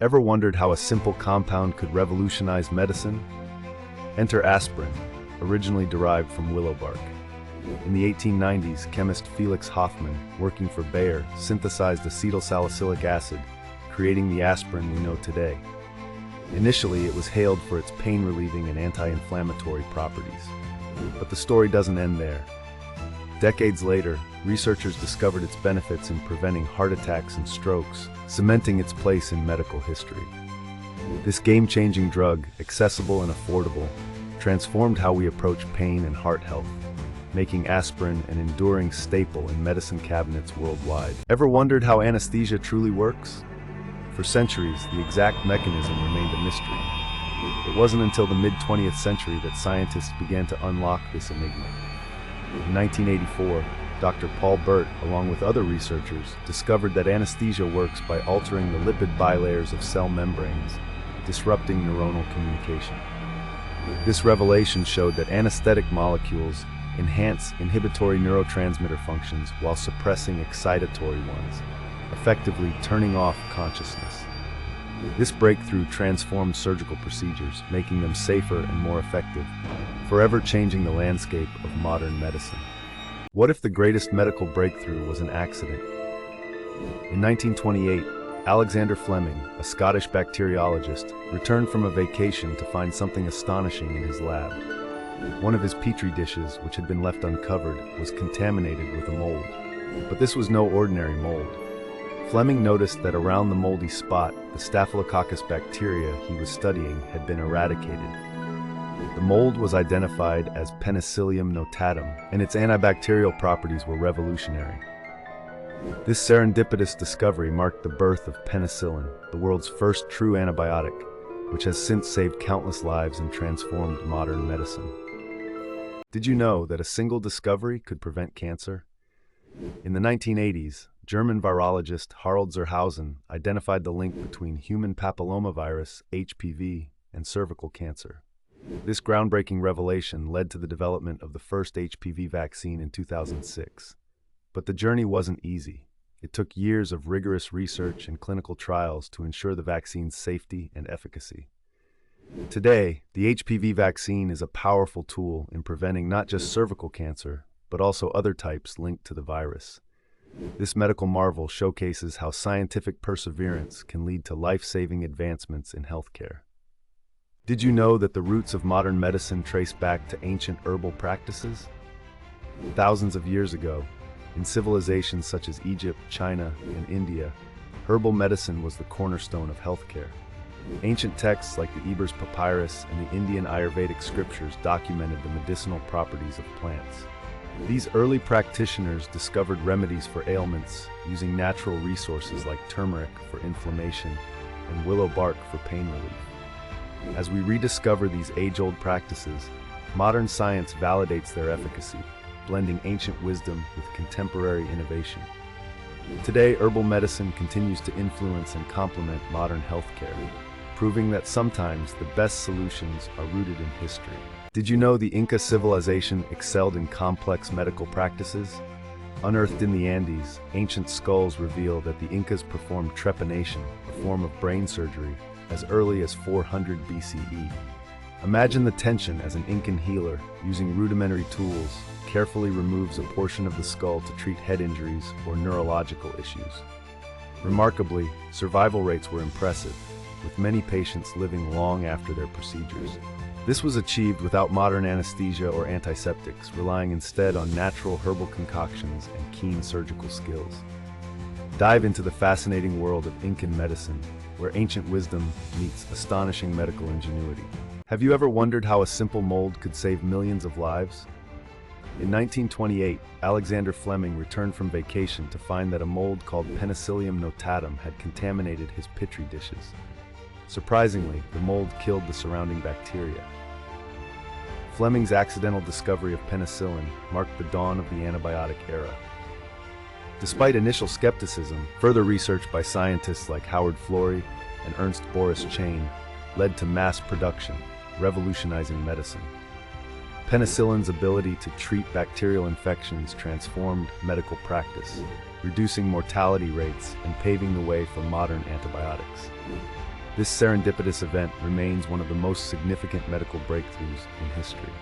Ever wondered how a simple compound could revolutionize medicine? Enter aspirin, originally derived from willow bark. In the 1890s, chemist Felix Hoffmann, working for Bayer, synthesized acetylsalicylic acid, creating the aspirin we know today. Initially, it was hailed for its pain-relieving and anti-inflammatory properties. But the story doesn't end there. Decades later, researchers discovered its benefits in preventing heart attacks and strokes, cementing its place in medical history. This game-changing drug, accessible and affordable, transformed how we approach pain and heart health, making aspirin an enduring staple in medicine cabinets worldwide. Ever wondered how anesthesia truly works? For centuries, the exact mechanism remained a mystery. It wasn't until the mid-20th century that scientists began to unlock this enigma. In 1984, Dr. Paul Bert, along with other researchers, discovered that anesthesia works by altering the lipid bilayers of cell membranes, disrupting neuronal communication. This revelation showed that anesthetic molecules enhance inhibitory neurotransmitter functions while suppressing excitatory ones, effectively turning off consciousness. This breakthrough transformed surgical procedures, making them safer and more effective, forever changing the landscape of modern medicine. What if the greatest medical breakthrough was an accident? In 1928, Alexander Fleming, a Scottish bacteriologist, returned from a vacation to find something astonishing in his lab. One of his petri dishes, which had been left uncovered, was contaminated with a mold. But this was no ordinary mold. Fleming noticed that around the moldy spot, the Staphylococcus bacteria he was studying had been eradicated. The mold was identified as Penicillium notatum, and its antibacterial properties were revolutionary. This serendipitous discovery marked the birth of penicillin, the world's first true antibiotic, which has since saved countless lives and transformed modern medicine. Did you know that a single discovery could prevent cancer? In the 1980s, German virologist Harald Zerhausen identified the link between human papillomavirus, HPV, and cervical cancer. This groundbreaking revelation led to the development of the first HPV vaccine in 2006. But the journey wasn't easy. It took years of rigorous research and clinical trials to ensure the vaccine's safety and efficacy. Today, the HPV vaccine is a powerful tool in preventing not just cervical cancer, but also other types linked to the virus. This medical marvel showcases how scientific perseverance can lead to life-saving advancements in healthcare. Did you know that the roots of modern medicine trace back to ancient herbal practices? Thousands of years ago, in civilizations such as Egypt, China, and India, herbal medicine was the cornerstone of healthcare. Ancient texts like the Ebers Papyrus and the Indian Ayurvedic scriptures documented the medicinal properties of plants. These early practitioners discovered remedies for ailments using natural resources like turmeric for inflammation and willow bark for pain relief. As we rediscover these age-old practices, modern science validates their efficacy, blending ancient wisdom with contemporary innovation. Today, herbal medicine continues to influence and complement modern healthcare, proving that sometimes the best solutions are rooted in history. Did you know the Inca civilization excelled in complex medical practices? Unearthed in the Andes, ancient skulls reveal that the Incas performed trepanation, a form of brain surgery, as early as 400 BCE. Imagine the tension as an Incan healer, using rudimentary tools, carefully removes a portion of the skull to treat head injuries or neurological issues. Remarkably, survival rates were impressive, with many patients living long after their procedures. This was achieved without modern anesthesia or antiseptics, relying instead on natural herbal concoctions and keen surgical skills. Dive into the fascinating world of Incan medicine, where ancient wisdom meets astonishing medical ingenuity. Have you ever wondered how a simple mold could save millions of lives? In 1928, Alexander Fleming returned from vacation to find that a mold called Penicillium notatum had contaminated his petri dishes. Surprisingly, the mold killed the surrounding bacteria. Fleming's accidental discovery of penicillin marked the dawn of the antibiotic era. Despite initial skepticism, further research by scientists like Howard Florey and Ernst Boris Chain led to mass production, revolutionizing medicine. Penicillin's ability to treat bacterial infections transformed medical practice, reducing mortality rates and paving the way for modern antibiotics. This serendipitous event remains one of the most significant medical breakthroughs in history.